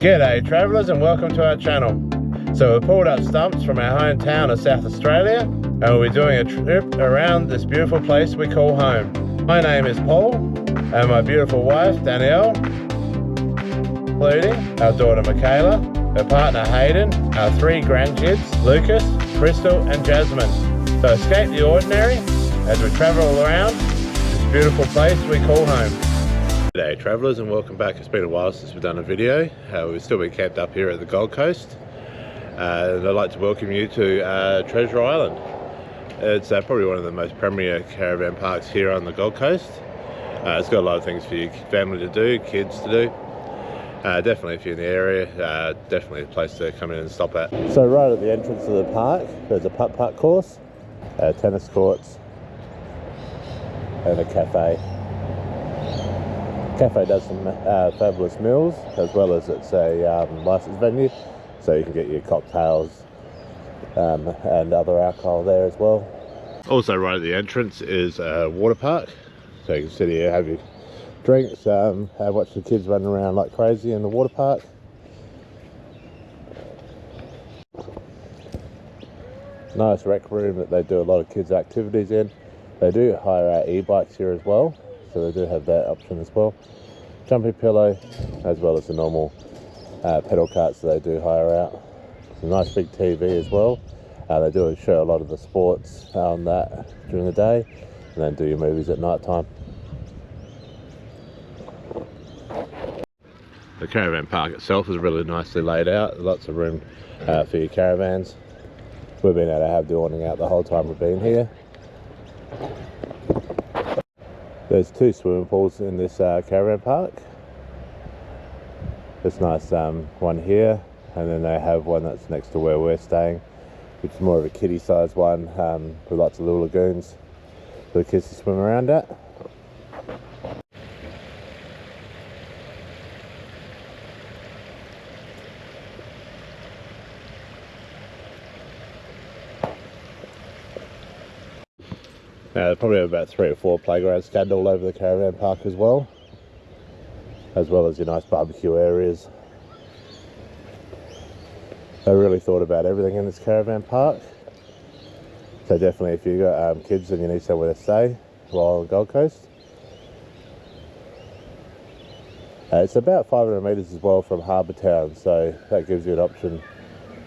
G'day travellers and welcome to our channel. So we've pulled up stumps from our hometown of South Australia and we'll be doing a trip around this beautiful place we call home. My name is Paul and my beautiful wife Danielle, including our daughter Michaela, her partner Hayden, our 3 grandkids Lucas, Crystal and Jasmine. So escape the ordinary as we travel around this beautiful place we call home. G'day travellers and welcome back. It's been a while since we've done a video. We've still been camped up here at the Gold Coast and I'd like to welcome you to Treasure Island. It's probably one of the most premier caravan parks here on the Gold Coast. It's got a lot of things for your family to do, kids to do. Definitely if you're in the area, definitely a place to come in and stop at. So right at the entrance of the park there's a putt-putt course, tennis courts and a cafe. Cafe does some fabulous meals as well as it's a licensed venue, so you can get your cocktails and other alcohol there as well. Also right at the entrance is a water park, so you can sit here, have your drinks, watch the kids running around like crazy in the water park. Nice rec room that they do a lot of kids activities in. They do hire out e-bikes here as well, so they do have that option as well. Jumping pillow as well as the normal pedal carts that they do hire out. It's a nice big TV as well. They do show a lot of the sports on that during the day and then do your movies at night time. The caravan park itself is really nicely laid out. Lots of room for your caravans. We've been able to have the awning out the whole time we've been here. There's 2 swimming pools in this caravan park. This nice one here, and then they have one that's next to where we're staying, which is more of a kiddie sized one with lots of little lagoons for the kids to swim around at. Now, they probably have about 3 or 4 playgrounds scattered all over the caravan park as well as your nice barbecue areas. They really thought about everything in this caravan park. So definitely if you've got kids and you need somewhere to stay while on the Gold Coast. It's about 500 metres as well from Harbour Town, so that gives you an option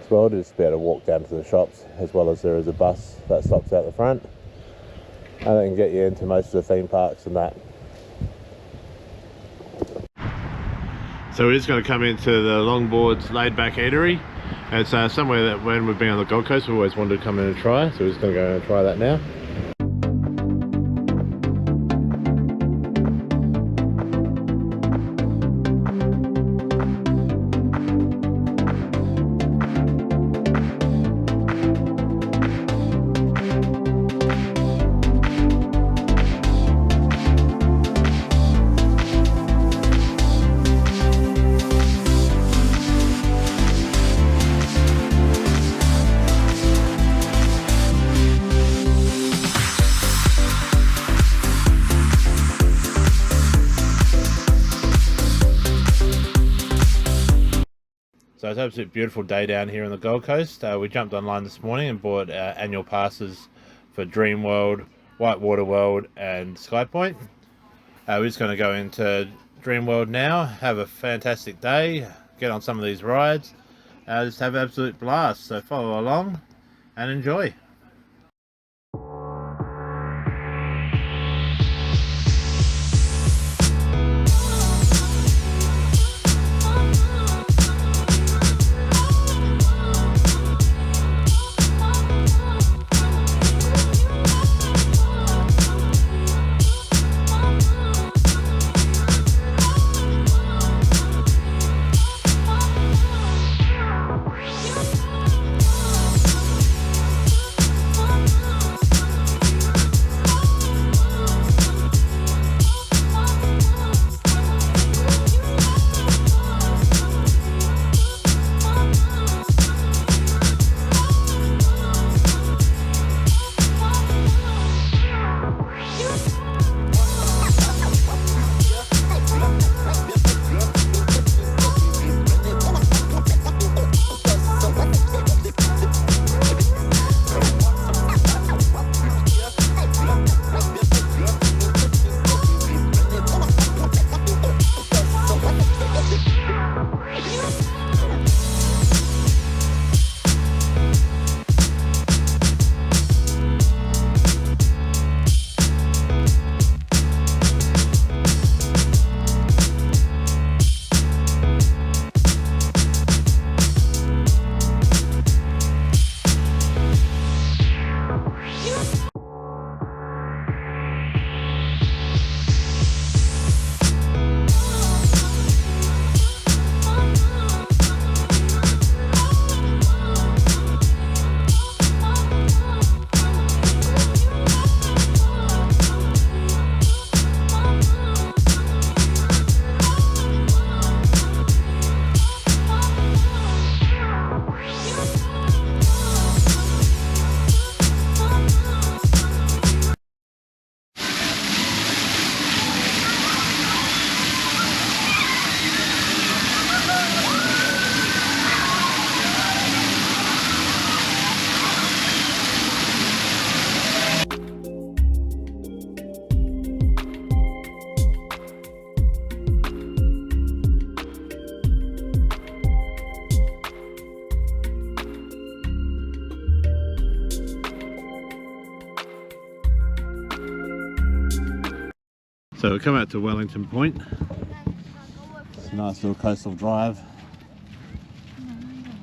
as well to just be able to walk down to the shops, as well as there is a bus that stops out the front. And they can get you into most of the theme parks and that. So we're just going to come into the Longboards Laid Back Eatery. It's somewhere that when we've been on the Gold Coast we've always wanted to come in and try, so we're just going to go and try that now. So it's an absolutely beautiful day down here on the Gold Coast. We jumped online this morning and bought annual passes for Dream World, Whitewater World and Skypoint. We're just going to go into Dream World now, have a fantastic day, get on some of these rides, just have an absolute blast. So follow along and enjoy. So we come out to Wellington Point. It's a nice little coastal drive.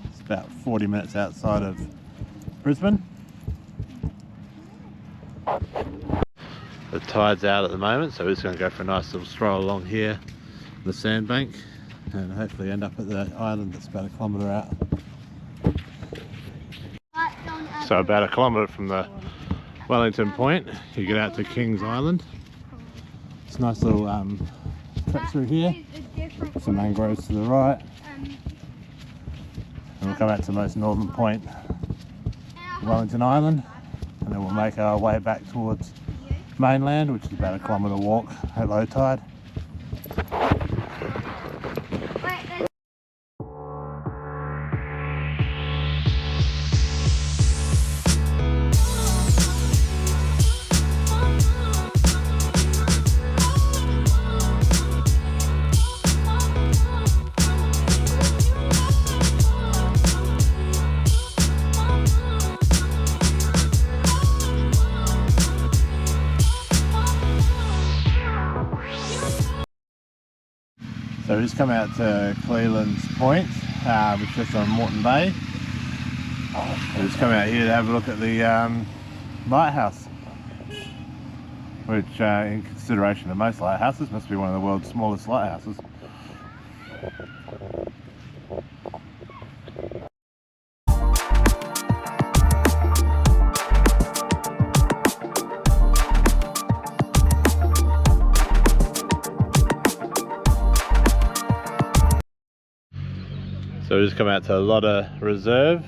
It's about 40 minutes outside of Brisbane. The tide's out at the moment, so we're just going to go for a nice little stroll along here, the sandbank, and hopefully end up at the island that's about 1 kilometre out. So about 1 kilometre from the Wellington Point, you get out to King's Island. It's a nice little trek through here, some mangroves to the right, and we'll come out to the most northern point, Wellington Island, and then we'll make our way back towards mainland, which is about 1 kilometre walk at low tide. So we just come out to Cleland's Point, which is just on Moreton Bay. We just come out here to have a look at the lighthouse, which in consideration of most lighthouses must be one of the world's smallest lighthouses. So we just come out to Lotta Reserve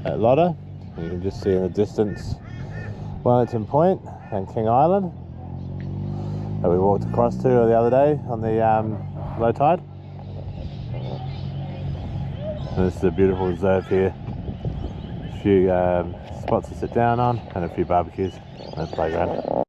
at Lotta. You can just see in the distance Wellington Point and King Island that we walked across to the other day on the low tide. And this is a beautiful reserve here. A few spots to sit down on and a few barbecues and a playground.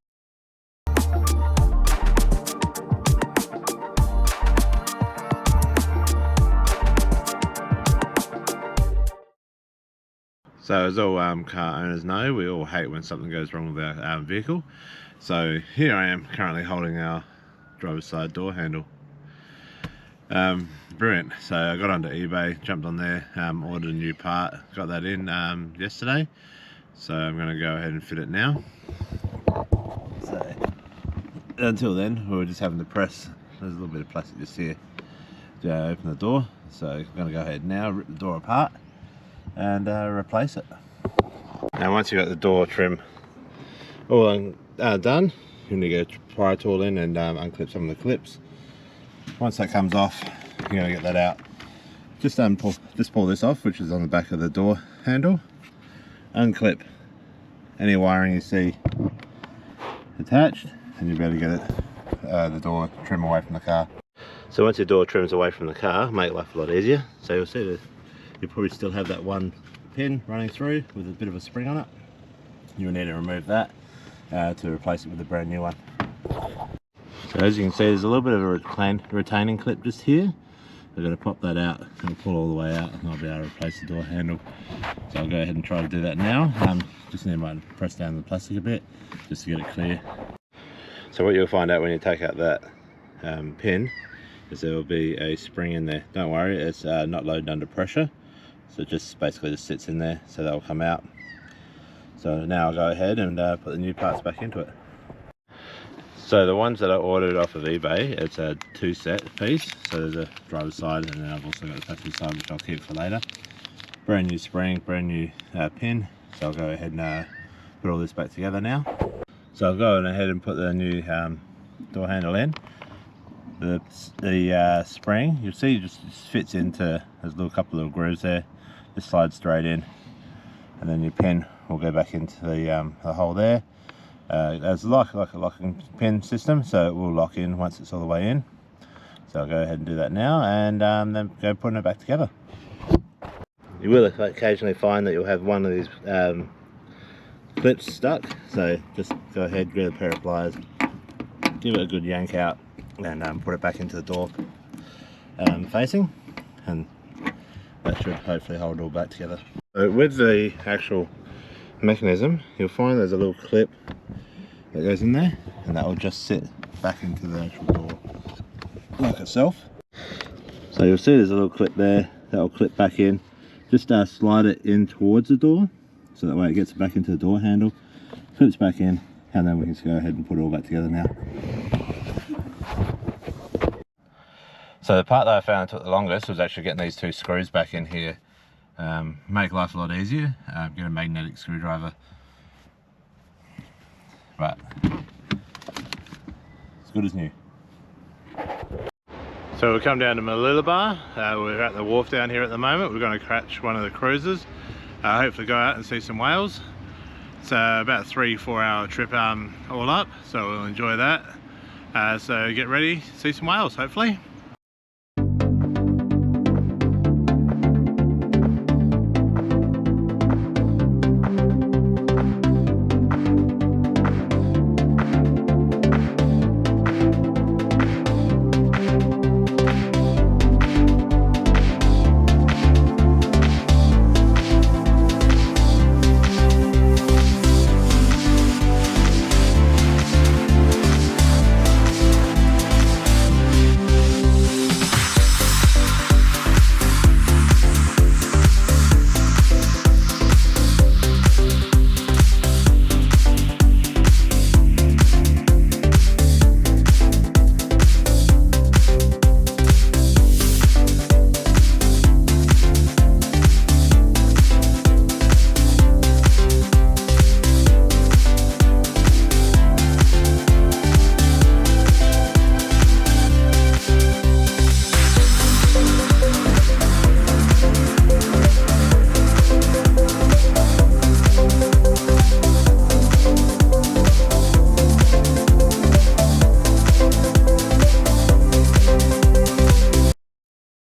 So as all car owners know, we all hate when something goes wrong with our vehicle. So here I am currently holding our driver's side door handle. Brilliant. So I got onto eBay, jumped on there, ordered a new part, got that in yesterday. So I'm going to go ahead and fit it now. So until then, we were just having to press, there's a little bit of plastic just here to open the door. So I'm going to go ahead now, rip the door apart and replace it. Now once you've got the door trim all done, you need to go pry tool in and unclip some of the clips. Once that comes off, you're going to get that out. Just pull this off, which is on the back of the door handle. Unclip any wiring you see attached, and you'll be able to get it, the door trim away from the car. So once your door trims away from the car, make life a lot easier. So you'll see that you probably still have that one pin running through with a bit of a spring on it. You'll need to remove that to replace it with a brand new one. So as you can see, there's a little bit of a retaining clip just here. I'm going to pop that out and pull all the way out, and I'll be able to replace the door handle. So I'll go ahead and try to do that now. Just need to press down the plastic a bit just to get it clear. So what you'll find out when you take out that pin is there will be a spring in there. Don't worry, it's not loaded under pressure. So it just basically just sits in there, so they'll come out. So now I'll go ahead and put the new parts back into it. So the ones that I ordered off of eBay, it's a 2-set piece. So there's a driver's side, and then I've also got the passenger side, which I'll keep for later. Brand new spring, brand new pin. So I'll go ahead and put all this back together now. So I'll go ahead and put the new door handle in. The spring, you'll see, just fits into, there's a couple of little grooves there. Just slides straight in, and then your pin will go back into the hole there. There's like a locking pin system, so it will lock in once it's all the way in. So I'll go ahead and do that now, and then go putting it back together. You will occasionally find that you'll have one of these clips stuck, so just go ahead, grab a pair of pliers, give it a good yank out, and put it back into the door facing, and that should hopefully hold it all back together. So with the actual mechanism, you'll find there's a little clip that goes in there, and that will just sit back into the actual door lock itself. So you'll see there's a little clip there that will clip back in. Just slide it in towards the door, so that way it gets back into the door handle, clips back in, and then we can just go ahead and put it all back together now. So the part that I found took the longest was actually getting these two screws back in here. Make life a lot easier. Get a magnetic screwdriver. Right, as good as new. So we've come down to Malilibar. We're at the wharf down here at the moment. We're going to catch one of the cruises. Hopefully go out and see some whales. It's about a 3-4 hour trip all up, so we'll enjoy that. So get ready, see some whales hopefully.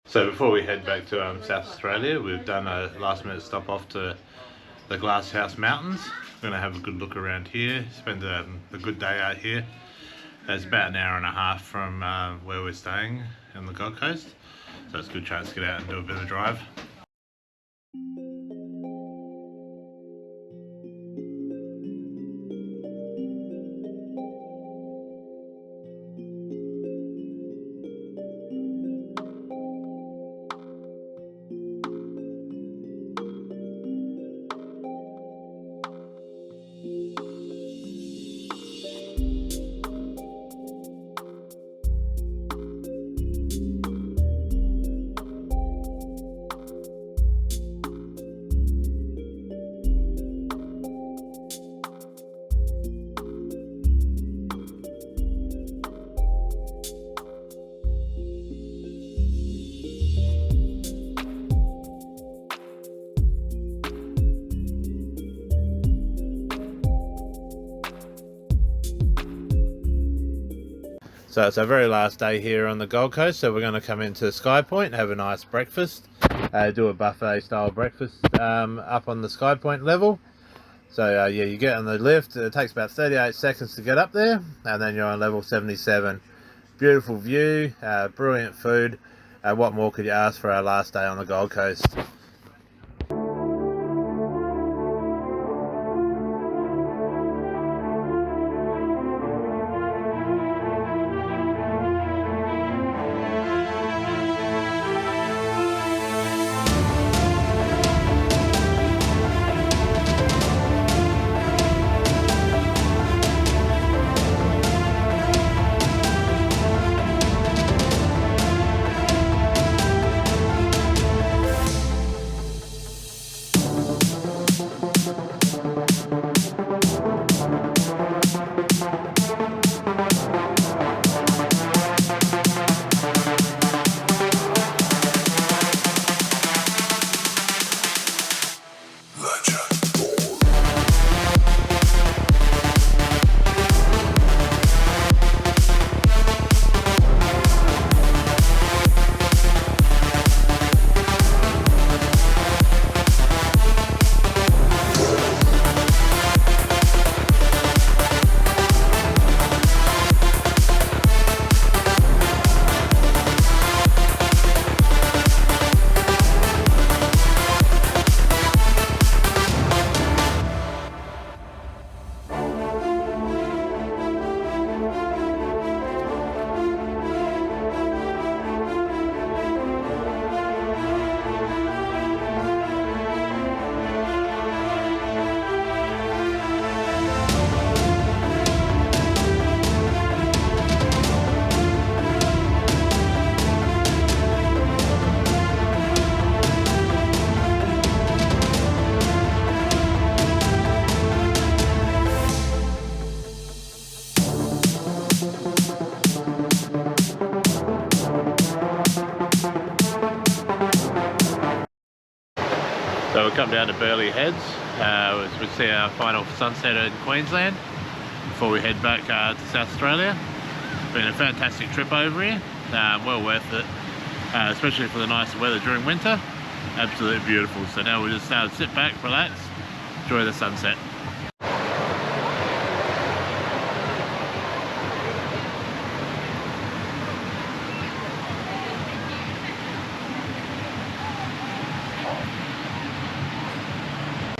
So before we head back to South Australia, we've done a last minute stop off to the Glasshouse Mountains. We're going to have a good look around here, spend a good day out here. It's about an hour and a half from where we're staying in the Gold Coast, so it's a good chance to get out and do a bit of a drive. So it's our very last day here on the Gold Coast, so we're going to come into Sky Point and have a nice breakfast, do a buffet style breakfast up on the Sky Point level. So yeah, you get on the lift, it takes about 38 seconds to get up there, and then you're on level 77. Beautiful view, brilliant food. What more could you ask for our last day on the Gold Coast? So we'll come down to Burleigh Heads as we see our final sunset in Queensland before we head back to South Australia. Been a fantastic trip over here, well worth it, especially for the nice weather during winter. Absolutely beautiful. So now we'll just sit back, relax, enjoy the sunset.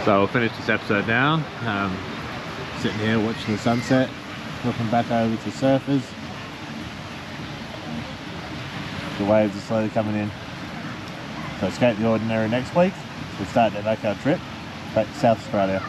So we'll finish this episode now, sitting here watching the sunset, looking back over to surfers. The waves are slowly coming in. So escape the ordinary next week. We'll start to make our trip back to South Australia.